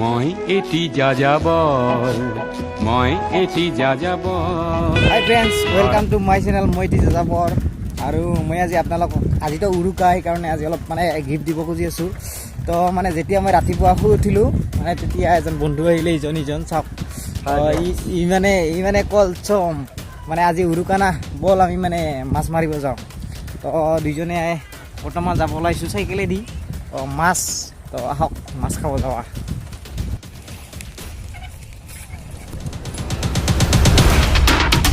মই এটি যাযাবৰ মই এটি যাযাবৰ। Hi friends, welcome to my channel মই এটি যাযাবৰ। আৰু মই আজি আপোনালোকক আজিতো উৰুকা, সেইকাৰণে আজি অলপ মানে গিফ্ট দিব খুজি আছোঁ। তো মানে যেতিয়া মই ৰাতিপুৱা শুই উঠিলোঁ মানে তেতিয়া এজন বন্ধু আহিলে, ইজন চাওক। ই মানে কল চম মানে আজি উৰুকা না, বল আমি মানে মাছ মাৰিব যাওঁ। তো দুইজনে বৰ্তমান যাব ওলাইছোঁ চাইকেলেদি মাছ। তো আহক মাছ খাব যাওঁ।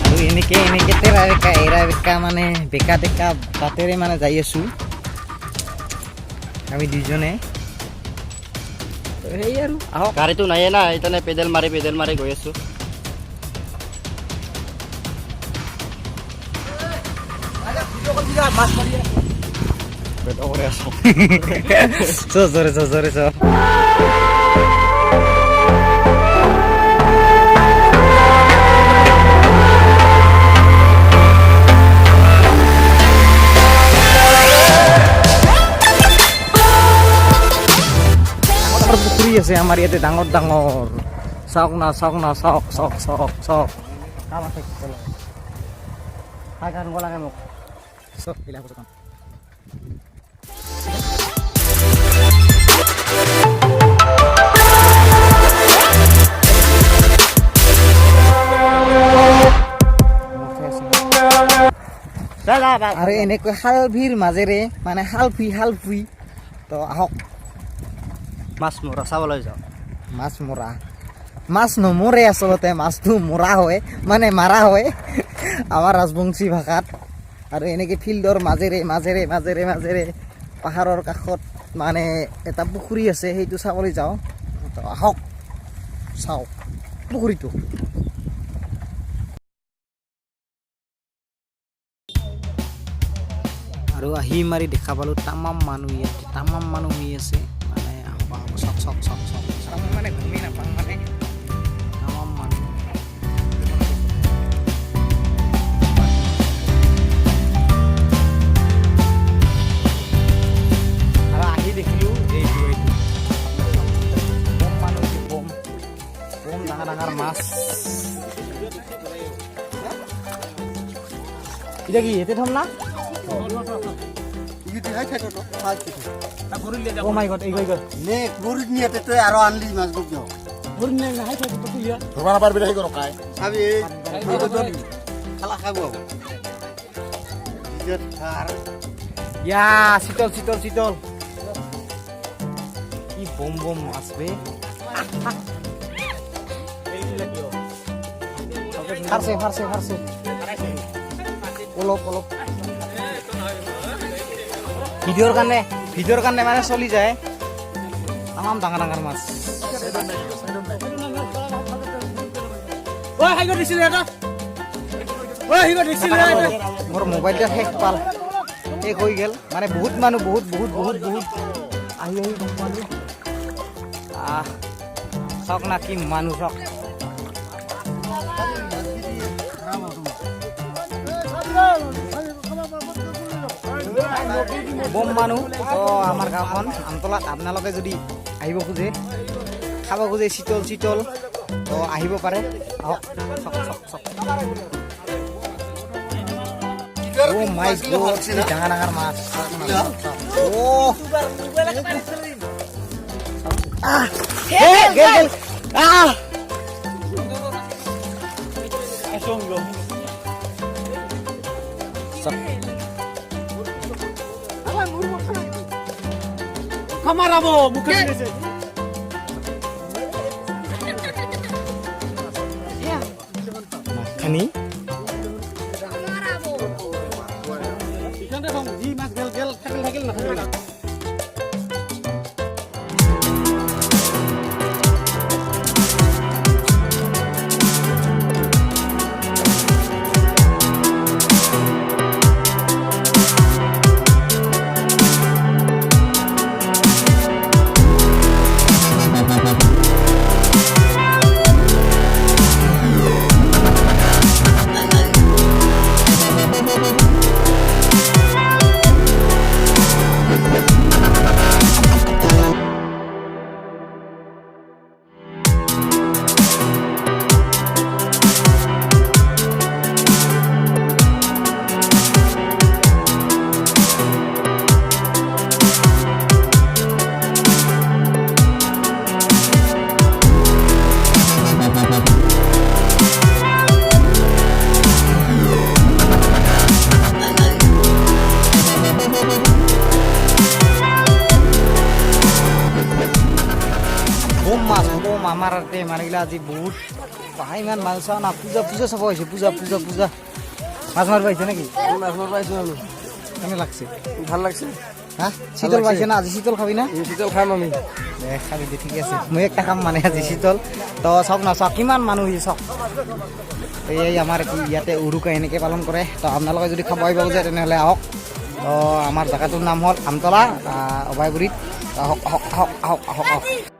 আৰু এনেকৈ তেৰা বেকা এৰা বেকা মানে বেকা টেকা বাটেৰে মানে যাই আছোঁ আমি দুইজনে। সেই আৰু আহক। গাড়ীটো নাইয়ে না, সেইকাৰণে পেডেল মাৰি গৈ আছোঁ। চৰে চ পুখুৰী আছে আমাৰ ইয়াতে ডাঙৰ ডাঙৰ। চাওক না চাওক কাম আছে খাই খাব লাগে মোক চব বিলাক কথা। আৰু এনেকৈ শালভিৰ মাজেৰে মানে শালফুই তো আহক মাছ মৰা চাবলৈ যাওঁ। মাছ নমৰে আচলতে, মাছটো মৰা হয় মানে মাৰা হয় আমাৰ ৰাজবংশী ভাষাত। আৰু এনেকৈ ফিল্ডৰ মাজেৰে পাহাৰৰ কাষত মানে এটা পুখুৰী আছে, সেইটো চাবলৈ যাওঁ। তো আহক চাওঁ পুখুৰীটো। আৰু আহি মাৰি দেখা পালোঁ তামাম মানুহ হৈ আছে মানে। আহক চক আমি মানে ঘূমি নাপাওঁ মানে তামাম মানুহ। আৰু আহি দেখিলোঁ এইটো বম মানুহ, বম ডাঙৰ মাছ। এতিয়া কি এতে থম না? Oh my god, এই গল নে গৰুত নিয়াতে তই আৰু আনলি মাছ গপ দিও গরু নে না হাই তো তো ইয়া ধরবা না পারবি না হেগো কাই খাবি খালা খাবো ইজত থার ইয়া শীতল কি বম আসবে। ফারছে অলপ ভিডিঅ'ৰ কাৰণে মানে চলি যায় তামাম ডাঙৰ মাছ। মোৰ মোবাইলটা শেষ হৈ গ'ল মানে বহুত মানুহ বহুত আহি গম পালোঁ। চাওক না কি মানুহ চাওক। বম মানুহ তো আমাৰ গাঁওখন আমতলাত। আপোনালোকে যদি আহিব খোজে, খাব খোজে শীতল তো আহিব পাৰে। আহক ও মাই গড, ডাঙৰ মাছ। খামারাবো মুখে দিয়েছে খানি এখানে কম জি মাছ গেল থাকিল না বম মাছ বম আমাৰ ইয়াতে মানুহগিলা আজি বহুত ইমান মাছ চাওঁ না পূজা পূজা চাব আহিছে পূজা পূজা পূজা মাছ মাৰিব আহিছে নেকি মাছ মাৰিব পাইছোঁ আমি কেনে লাগছে ভাল লাগছে হা শীতল পাইছে না আজি শীতল খাবি না শীতল খাম আমি দে খাবি দে ঠিকে আছে মই একটা খাম মানে আজি শীতল তো চাওক না চাওক কিমান মানুহ হৈছে চাওক এই আমাৰ ইয়াতে উৰুকা এনেকৈ পালন কৰে তো আপোনালোকে যদি খাব আহিব খোজে তেনেহ'লে আহক তো আমাৰ জেগাটোৰ নাম হ'ল আমতলা অভয়গুৰিত আহক আহক আহক আহক আহক আহক